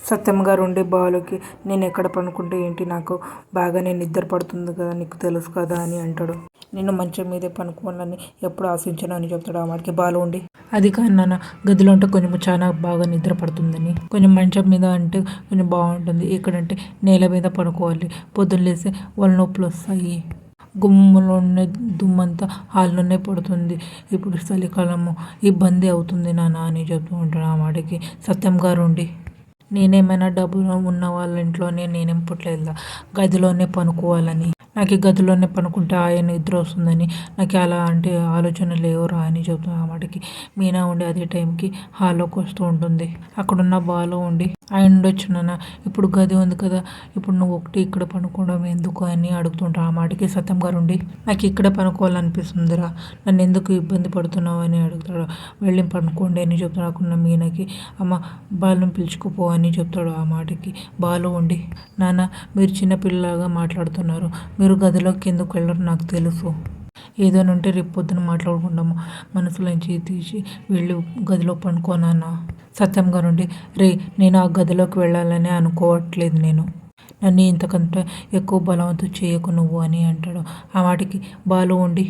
సత్యం గారు ఉండి బాలుకి నేను ఎక్కడ పనుకుంటే ఏంటి, నాకు బాగానే నిద్ర పడుతుంది కదా, నీకు తెలుసు కదా అని అంటాడు. నిన్ను మంచం మీదే పనుకోవాలని ఎప్పుడు ఆశించను అని చెప్తాడు. ఆ మాటకి బాలు ఉండి, అది కానీ నాన్న, గదిలో అంటే కొంచెం చాలా బాగా నిద్ర పడుతుందని, కొంచెం మంచం మీద అంటే కొంచెం బాగుంటుంది, ఇక్కడంటే నేల మీద పడుకోవాలి, పొద్దున్న లేస్తే వాళ్ళ నొప్పులు వస్తాయి, గుమ్మంలోనే దుమ్మంతా హాల్లోనే పడుతుంది, ఇప్పుడు చలికాలము ఇబ్బంది అవుతుంది నాన్న అని చెప్తూ ఉంటాడు. ఆ మాటకి సత్యం గారు ఉండి, నేనేమైనా డబ్బులు ఉన్న వాళ్ళ ఇంట్లోనే నేనేం పుట్టలేదా, గదిలోనే పనుకోవాలని, నాకు ఈ గదిలోనే పనుకుంటే ఆయన నిద్ర వస్తుందని, నాకు అలాంటి ఆలోచన లేవురా అని చెప్తున్నా. ఆ మాటకి మీనా ఉండి అదే టైంకి హాల్లోకి వస్తూ ఉంటుంది. అక్కడున్న బాలు ఉండి, ఆయన ఉండొచ్చు నాన్న, ఇప్పుడు గది ఉంది కదా, ఇప్పుడు నువ్వు ఒకటి ఇక్కడ పనుకోవడం ఎందుకు అని అడుగుతుంటా. ఆ మాటకి సత్యం గారు ఉండి, నాకు ఇక్కడ పనుకోవాలనిపిస్తుందిరా, నన్ను ఎందుకు ఇబ్బంది పడుతున్నావు అని అడుగుతాడు. వెళ్ళి పనుకోండి అని చెప్తున్నా. మీనాకి అమ్మ బాలుని పిలుచుకుపో అని చెప్తాడు. ఆ మాటకి బాలు ఉండి, నాన్న మీరు చిన్నపిల్లలాగా మాట్లాడుతున్నారు, మీరు గదిలోకి ఎందుకు వెళ్ళరు నాకు తెలుసు, ఏదైనా ఉంటే రేపు పొద్దున మాట్లాడుకుంటాము, మనసులోంచి తీసి వెళ్ళి గదిలో పనుకోనన్నా. సత్యం గారు ఉండి, రే నేను ఆ గదిలోకి వెళ్ళాలని అనుకోవట్లేదు, నన్ను ఇంతకంటే ఎక్కువ బలవంతం చేయకు నువ్వు అని అంటాడు. ఆ మాటకి బాలు ఉండి,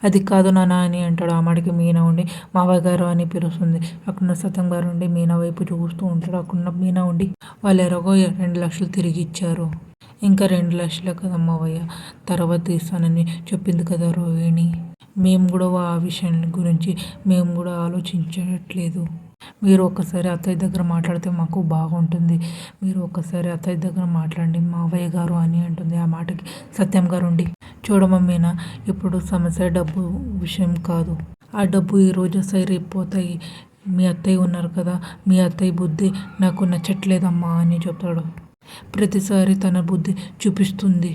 అది కాదు నాన్న అని అంటాడు. ఆ మాటకి మీనా ఉండి మావయ్య గారు అని పిలుస్తుంది. అక్కడున్న సత్యం గారు ఉండి మీనా వైపు చూస్తూ ఉంటాడు. అక్కడున్న మీనా ఉండి, వాళ్ళు ఎలాగో 2 లక్షలు తిరిగి ఇచ్చారు, ఇంకా 2 లక్షలే కదా మావయ్య, తర్వాత ఇస్తానని చెప్పింది కదా రోహిణి, మేము కూడా ఆ విషయం గురించి మేము కూడా ఆలోచించట్లేదు, మీరు ఒక్కసారి అత్తయ్య దగ్గర మాట్లాడితే మాకు బాగుంటుంది, మీరు ఒక్కసారి అత్తయ్య దగ్గర మాట్లాడండి మావయ్య గారు అని అంటుంది. ఆ మాటకి సత్యం గారు ఉండి, చూడమమ్మీనా, ఇప్పుడు సమస్య డబ్బు విషయం కాదు, ఆ డబ్బు ఈరోజు వస్తాయి రేపు పోతాయి, మీ అత్తయ్య ఉన్నారు కదా, మీ అత్తయ్య బుద్ధి నాకు నచ్చట్లేదమ్మా అని చెప్తాడు. ప్రతిసారి తన బుద్ధి చూపిస్తుంది,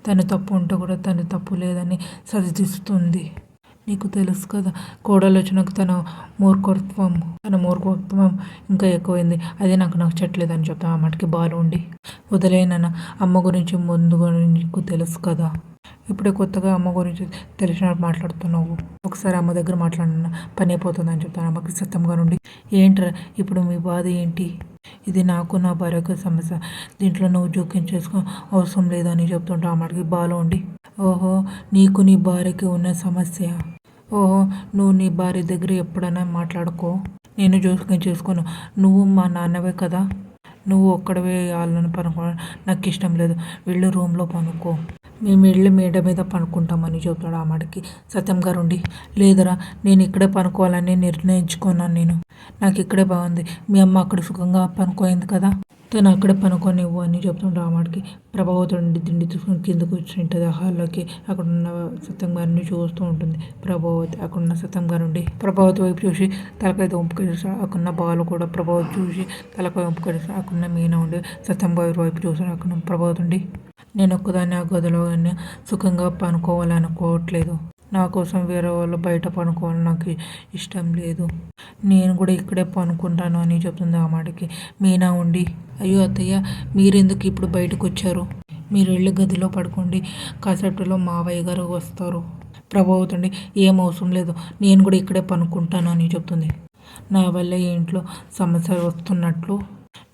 తన తప్పు ఉంటే కూడా తన తప్పు లేదని సరిదిస్తుంది, నీకు తెలుసు కదా, కోడలు వచ్చినాక తన మూర్ఖత్వం ఇంకా ఎక్కువైంది, అది నాకు నచ్చట్లేదు అని చెప్తాను. ఆ మటుకి బాలు ఉండి, వదిలేనన్న, అమ్మ గురించి ముందుగా నీకు తెలుసు కదా, ఇప్పుడే కొత్తగా అమ్మ గురించి తెలిసినట్టు మాట్లాడుతున్నావు, ఒకసారి అమ్మ దగ్గర మాట్లాడిన పని అయిపోతుంది అని చెప్తాను. అమ్మకి సత్యంగా నుండి, ఏంట్రా ఇప్పుడు మీ బాధ ఏంటి, ఇది నాకు నా భార్యకు సమస్య, దీంట్లో నువ్వు జోక్యం చేసుకో అవసరం లేదని చెప్తుంటా. ఆ మాటకి బాలు ఉండి, ఓహో నీకు నీ భార్యకి ఉన్న సమస్య, ఓహో నువ్వు నీ భార్య దగ్గర ఎప్పుడైనా మాట్లాడుకో, నేను జోక్యం చేసుకోను, నువ్వు మా నాన్నవే కదా, నువ్వు ఒక్కడవే వాళ్ళని పనుకో, నాకు ఇష్టం లేదు, వెళ్ళు రూమ్లో పనుకో, మేము వెళ్ళి మేడ మీద పనుకుంటామని చెప్తాడు. ఆ మాటకి సత్యం గారు ఉండి, లేదురా నేను ఇక్కడే పనుకోవాలని నిర్ణయించుకున్నాను, నాకు ఇక్కడే బాగుంది, మీ అమ్మ అక్కడ సుఖంగా పనుకోయింది కదా, తను అక్కడే పనుకోనివ్వు అని చెప్తుంటా. ఆ మాటకి ప్రభావతి దిండి తీసుకుని కిందకు వచ్చి ఉంటుంది హాల్లోకి. అక్కడున్న సత్యం గారిని చూస్తూ ఉంటుంది ప్రభావతి. అక్కడున్న సత్యం గారు ఉండి ప్రభావతి వైపు చూసి తలకాయ వంపుకొనిస్తాడు. అక్కడున్న బాలు కూడా ప్రభావతి చూసి తలకాయ వంపుకొనిస్తాడు. అక్కడున్న మీనా ఉండి సత్యం గారి వైపు చూస్తాడు. అక్కడ ప్రభావతి ఉండి, నేను ఒక్కదాన్ని ఆ గదిలో సుఖంగా పనుకోవాలనుకోవట్లేదు, నా కోసం వేరే వాళ్ళు బయట పనుకోవాలని నాకు ఇష్టం లేదు, నేను కూడా ఇక్కడే పనుకుంటాను అని చెప్తుంది. ఆ మాటకి మీనా ఉండి, అయ్యో అత్తయ్య మీరెందుకు ఇప్పుడు బయటకు వచ్చారు, మీరు వెళ్ళి గదిలో పడుకోండి, కాసేపట్లో మావయ్య గారు వస్తారు, ప్రభావతండి ఏం అవసరం లేదు, నేను కూడా ఇక్కడే పనుకుంటాను అని చెప్తుంది. నా వల్ల ఇంట్లో సమస్యలు వస్తున్నట్లు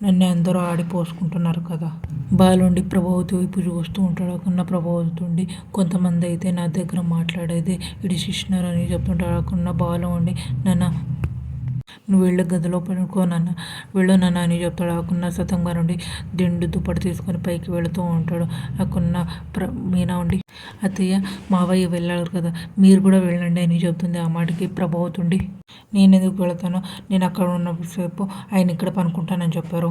నన్ను అందరూ ఆడిపోసుకుంటున్నారు కదా. బాలుండి ప్రభావతి వైపు చూస్తూ ఉంటాడు. అక్కడ ప్రభావతి ఉండి, కొంతమంది అయితే నా దగ్గర మాట్లాడేది ఇడిచిస్తున్నారు అని చెప్తుంటాడు. అక్కడ బాలు ఉండి, నాన్న నువ్వు వెళ్ళి గదిలో పడుకో నాన్న, వెళ్ళు నాన్న అని చెప్తాడు. అక్కడ సత్యం గారు ఉండి దిండు దుప్పటి తీసుకొని పైకి వెళుతూ ఉంటాడు. అక్కడ మీనా ఉండి, అత్తయ్య మావయ్య వెళ్ళారు కదా, మీరు కూడా వెళ్ళండి అని చెప్తుంది. ఆ మాటకి ప్రభావతి ఉండి, నేను ఎందుకు వెళతాను, నేను అక్కడ ఉన్నసేపు ఆయన ఇక్కడ పనుకుంటానని చెప్పారు,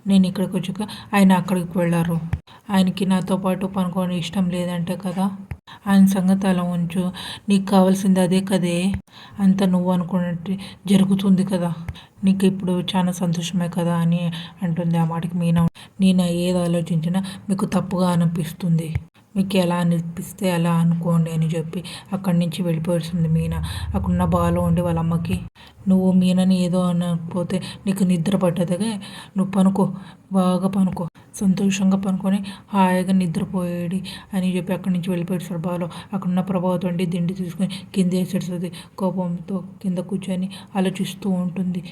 నేను ఇక్కడికి వచ్చాక ఆయన అక్కడికి వెళ్ళారు, ఆయనకి నాతో పాటు పనుకోవడం ఇష్టం లేదంటే కదా, ఆయన సంగతి అలా ఉంచు, నీకు కావాల్సింది అదే కదే, అంతా నువ్వు అనుకున్నట్టు జరుగుతుంది కదా, నీకు ఇప్పుడు చాలా సంతోషమే కదా అని అంటుంది. ఆ మాటకి మీనా, నేను ఏది ఆలోచించినా మీకు తప్పుగా అనిపిస్తుంది, మీకు ఎలా అనిపిస్తే అలా అనుకోండి అని చెప్పి అక్కడి నుంచి వెళ్ళిపోతుంది మీనా. అక్కడున్న బాలు ఉండి వాళ్ళ అమ్మకి, నువ్వు మీనని ఏదో అనకపోతే నీకు నిద్ర పట్టదుగా, నువ్వు పనుకో, బాగా పనుకో, సంతోషంగా పనుకొని హాయిగా నిద్రపోయేది అని చెప్పి అక్కడి నుంచి వెళ్ళిపోయాడు బాలు. అక్కడున్న ప్రభావతి ఉండి దిండి తీసుకొని కింద వేసేస్తుంది. కోపంతో కింద కూర్చొని ఆలోచిస్తూ ఉంటుంది.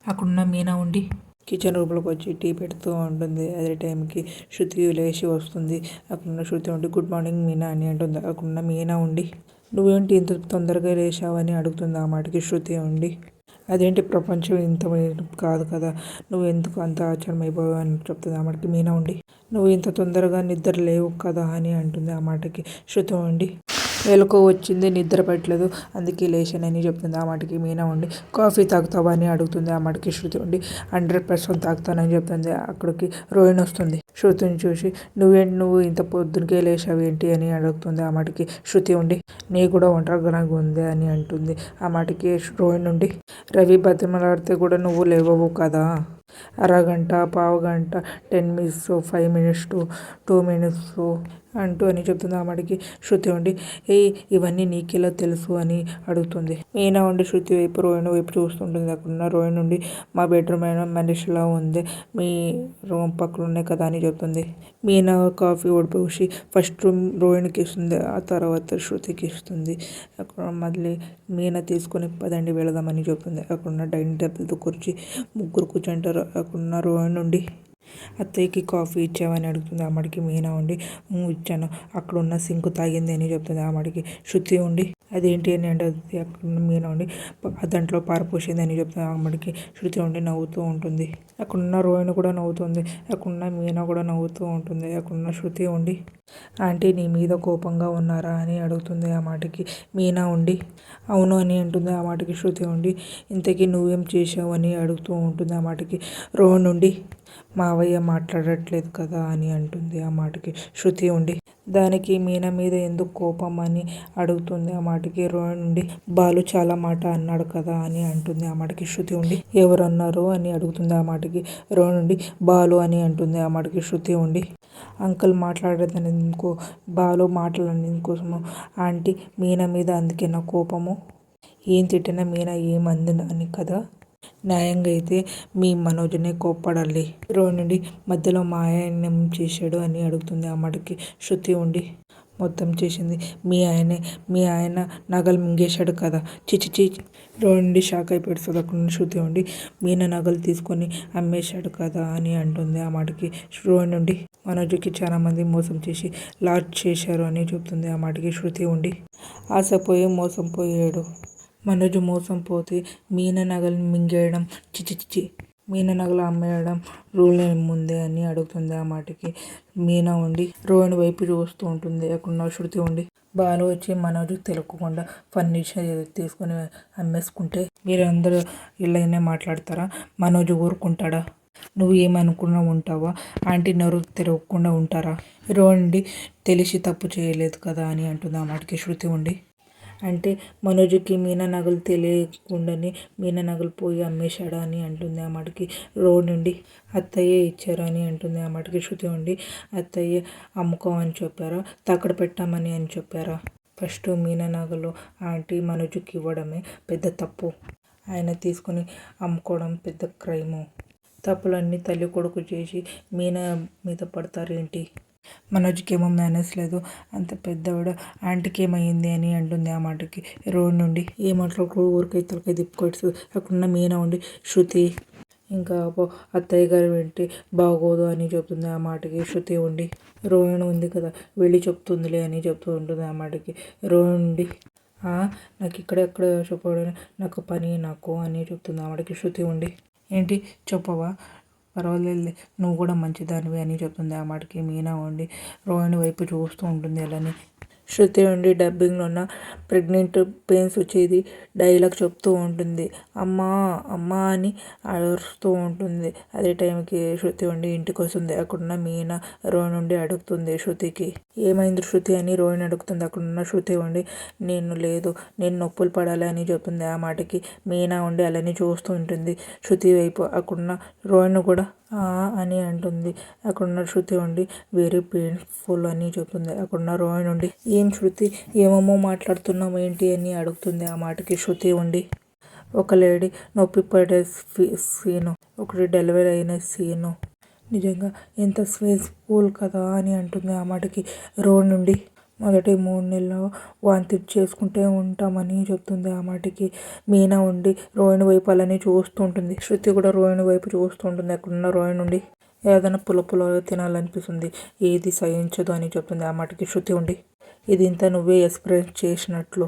అక్కడున్న మీనా ఉండి, కిచెన్ రూమ్లోకి వచ్చి టీ పెడుతూ ఉంటుంది. అదే టైంకి శృతి లేచి వస్తుంది. అక్కడున్న శృతి ఉండి గుడ్ మార్నింగ్ మీనా అని అంటుంది. అక్కడున్న మీనా ఉండి నువ్వేంటి ఇంత తొందరగా లేచావని అడుగుతుంది. ఆ మాటకి శృతి ఉండి అదేంటి ప్రపంచం ఇంత కాదు కదా, నువ్వు ఎందుకు అంత ఆశ్చర్యమైపోయావు అని చెప్తుంది. ఆ మాటకి మీనా ఉండి నువ్వు ఇంత తొందరగా నిద్ర లేవు కదా అని అంటుంది. ఆ మాటకి శృతి ఉండి మెలకు వచ్చింది, నిద్ర పట్టలేదు, అందుకే లేచానని చెప్తుంది. ఆ మాటకి మీనా ఉండి కాఫీ తాగుతావా అని అడుగుతుంది. ఆ మాటకి శృతి ఉండి 100% తాగుతానని చెప్తుంది. అక్కడికి రోహిణి వస్తుంది. శృతిని చూసి నువ్వు ఇంత పొద్దునకే లేచావు ఏంటి అని అడుగుతుంది. ఆ మాటకి శృతి ఉండి నీ కూడా ఒంటరిగా ఉంది అని అంటుంది. ఆ మాటకి రోహిణి నుండి రవి బతిమలాడితే కూడా నువ్వు లేవవు కదా, అరగంట, పావుగంట, 10 minutes, 5 minutes, 2 minutes అంటూ అని చెప్తుంది. ఆ మాటకి శృతి ఉండి ఇవన్నీ నీకెలా తెలుసు అని అడుగుతుంది. మీనా ఉండి శృతి వైపు రోహిణి వైపు చూస్తుంటుంది. అక్కడున్న రోహిణి నుండి మా బెడ్రూమ్ అయినా మనిషిలా ఉంది, మీ రూమ్ పక్కన ఉన్నాయి కదా అని చెప్తుంది. మీనా కాఫీ ఓడిపోసి ఫస్ట్ రోహిణికి ఇస్తుంది, ఆ తర్వాత శృతికి ఇస్తుంది. అక్కడ మళ్ళీ మీనా తీసుకొని పదండి వెళదామని చెప్తుంది. అక్కడున్న డైనింగ్ టేబుల్తో ముగ్గురు కూర్చుంటారు. అక్కడున్న రోహిణి నుండి అత్తయ్యకి కాఫీ ఇచ్చావని అడుగుతుంది. ఆ మాటకి మీనా ఉండి ఇచ్చాను, అక్కడున్న సింక్ తాగింది అని చెప్తుంది. ఆ మాటకి శృతి ఉండి అదేంటి అని అంటే అక్కడ మీనా ఉండి దాంట్లో పారపోసింది అని చెప్తుంది. ఆ మాటకి శృతి ఉండి నవ్వుతూ ఉంటుంది. అక్కడున్న రోహిణి కూడా నవ్వుతుంది. అక్కడున్న మీనా కూడా నవ్వుతూ ఉంటుంది. అక్కడున్న శృతి ఉండి ఆంటీ నీ మీద కోపంగా ఉన్నారా అని అడుగుతుంది. ఆ మాటకి మీనా ఉండి అవును అని అంటుంది. ఆ మాటకి శృతి ఉండి ఇంతకీ నువ్వేం చేసావు అని అడుగుతూ ఉంటుంది. ఆ మాటకి రోహిణి నుండి మావయ్య మాట్లాడట్లేదు కదా అని అంటుంది. ఆ మాటకి శృతి ఉండి దానికి మీనా మీద ఎందుకు కోపం అని అడుగుతుంది. ఆ మాటకి రోహిణి నుండి బాలు చాలా మాట అన్నాడు కదా అని అంటుంది. ఆ మాటకి శృతి ఉండి ఎవరు అన్నారు అని అడుగుతుంది. ఆ మాటకి రోహిణి నుండి బాలు అని అంటుంది. ఆ మాటకి శృతి ఉండి అంకుల్ మాట్లాడేందుకు బాలు మాట్లాడేందుకోసము ఆంటీ మీనా మీద అందుకే నా కోపము, ఏం తిట్టినా మీనా ఏమంది అని కదా, న్యాయంగా అయితే మీ మనోజ్నే కోప్పడాలి, రోహిణి నుండి మధ్యలో మా ఆయన ఏం చేశాడు అని అడుగుతుంది. ఆ మాటకి శృతి ఉండి మొత్తం చేసింది మీ ఆయన నగలు మింగేశాడు కదా, చిచిచి. రోహిణి నుండి షాక్ అయిపోతుంది. అక్కడ శృతి ఉండి మీనా నగలు తీసుకొని అమ్మేశాడు కదా అని అంటుంది. ఆ మాటకి రోహిణి నుండి మనోజ్కి చాలా మంది మోసం చేసి లాస్ చేశారు అని చెప్తుంది. ఆ మాటకి శృతి ఉండి ఆశపోయి మోసం పోయాడు, మనోజ్ మోసం పోతే మీనా నగలు మింగేయడం చిచిచి, మీనా నగలు అమ్మేయడం రూల్ ఏముంది అని అడుగుతుంది. ఆ మాటకి మీనా ఉండి రోహిణి వైపు చూస్తూ ఉంటుంది. అక్కడ శృతి ఉండి బాలు వచ్చి మనోజ్ తెలియకుండా ఫర్నిచర్ తీసుకొని అమ్మేసుకుంటే మీరందరూ ఇలానే మాట్లాడతారా, మనోజ్ ఊరుకుంటాడా, నువ్వు ఏమనుకున్నా ఉంటావా, ఆంటీ నోరు తెరవకుండా ఉంటారా, రోహిణి తెలిసి తప్పు చేయలేదు కదా అని అంటుంది. ఆ మాటకి శృతి ఉండి అంటే మనోజ్కి మీనా నగలు తెలియకుండానే మీనా నగలు పోయి అమ్మేశాడా అని అంటుంది. ఆ మాటకి రోడ్ నుండి అత్తయ్య ఇచ్చారు అని అంటుంది. ఆ మాటకి శృతి ఉండి అత్తయ్య అమ్ముకోమని చెప్పారా, తాకడ పెట్టామని అని చెప్పారా, ఫస్ట్ మీనా నగలు ఆంటీ మనోజ్కి ఇవ్వడమే పెద్ద తప్పు, ఆయన తీసుకొని అమ్ముకోవడం పెద్ద క్రైము, తప్పులన్నీ తల్లి కొడుకు చేసి మీనా మీద పడతారేంటి, మనోజ్కి ఏమో మేనేజ్ లేదు, అంత పెద్దవాడు ఆంటీకి ఏమైంది అని అంటుంది. ఆ మాటకి రోడ్ నుండి ఏ మాటలు ఊరికై తలకై తిప్పుకొచ్చు. అక్కడున్న మీనా ఉండి శృతి ఇంకా అత్తయ్య గారు వింటే బాగోదు అని చెప్తుంది. ఆ మాటకి శృతి ఉండి రోహిణి ఉంది కదా వెళ్ళి చెప్తుందిలే అని చెప్తూ ఉంటుంది. ఆ మాటకి రోహిణి ఉండి నాకు ఇక్కడెక్కడ చెప్పడం నాకు పని నాకు అని చెప్తుంది. ఆ మాటకి శృతి ఉండి ఏంటి చెప్పవా, పర్వాలేదు నువ్వు కూడా మంచిదానివి అని చెప్తుంది. ఆ మాటకి మీనా ఉండి రోహిణి వైపు చూస్తూ ఉంటుంది. అలానే శృతి ఉండి డబ్బింగ్లో ఉన్న ప్రెగ్నెంట్ పెయిన్స్ వచ్చేది డైలాగ్ చెప్తూ ఉంటుంది. అమ్మా అమ్మా అని అరుస్తూ ఉంటుంది. అదే టైంకి శృతి ఉండి ఇంటికి వస్తుంది. అక్కడున్న మీనా రోహిణి నుండి అడుగుతుంది శృతికి ఏమైంది శృతి అని రోహిణి అడుగుతుంది. అక్కడున్న శృతి ఉండి నేను నొప్పులు పడాలి అని చెప్తుంది. ఆ మాటకి మీనా ఉండి అలానే చూస్తూ ఉంటుంది శృతి వైపు. అక్కడున్న రోహిణి కూడా అని అంటుంది. అక్కడున్న శృతి ఉండి వెరీ పెయిన్ఫుల్ అని చెప్తుంది. అక్కడున్న రోహిణి ఉండి ఏం శృతి ఏమేమో మాట్లాడుతున్నావు ఏంటి అని అడుగుతుంది. ఆ మాటకి శృతి ఉండి ఒక లేడీ నొప్పి పడే సీను, ఒకటి డెలివరీ అయిన సీను నిజంగా ఎంత స్వేస్ఫుల్ కదా అని అంటుంది. ఆ మాటకి రోహిణి నుండి మొదటి 3 నెలలు వాంతి చేసుకుంటూ ఉంటామని చెప్తుంది. ఆ మాటకి మీనా ఉండి రోహిణి వైపు అలానే చూస్తూ ఉంటుంది. శృతి కూడా రోహిణి వైపు చూస్తూ ఉంటుంది. అక్కడున్న రోహిణి నుండి ఏదైనా పుల్ల తినాలనిపిస్తుంది. ఏది సహించదు అని చెప్తుంది. ఆ మాటకి శృతి ఉండి ఇదింతా నువ్వే ఎక్స్‌ప్రెస్ చేసినట్లు,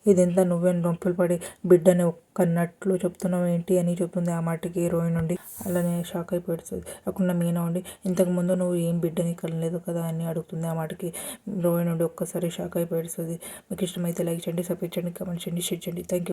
ఇదంతా నువ్వే నొప్పులు పడి బిడ్డని కన్నట్లు చెప్తున్నావు ఏంటి అని చెప్తుంది. ఆ మాటకి రోహిణి నుండి అలానే షాక్ అయిపోతుంది. అక్కడున్న మీనా ఉండి ఇంతకుముందు నువ్వు ఏం బిడ్డని కనలేదు కదా అని అడుగుతుంది. ఆ మాటకి రోహిణి నుండి ఒక్కసారి షాక్ అయిపోతుంది. మీకు ఇష్టమైతే లైక్ చేయండి, సబ్స్క్రైబ్ చేయండి, కామెంట్ చేయండి, షేర్ చేయండి. Thank you.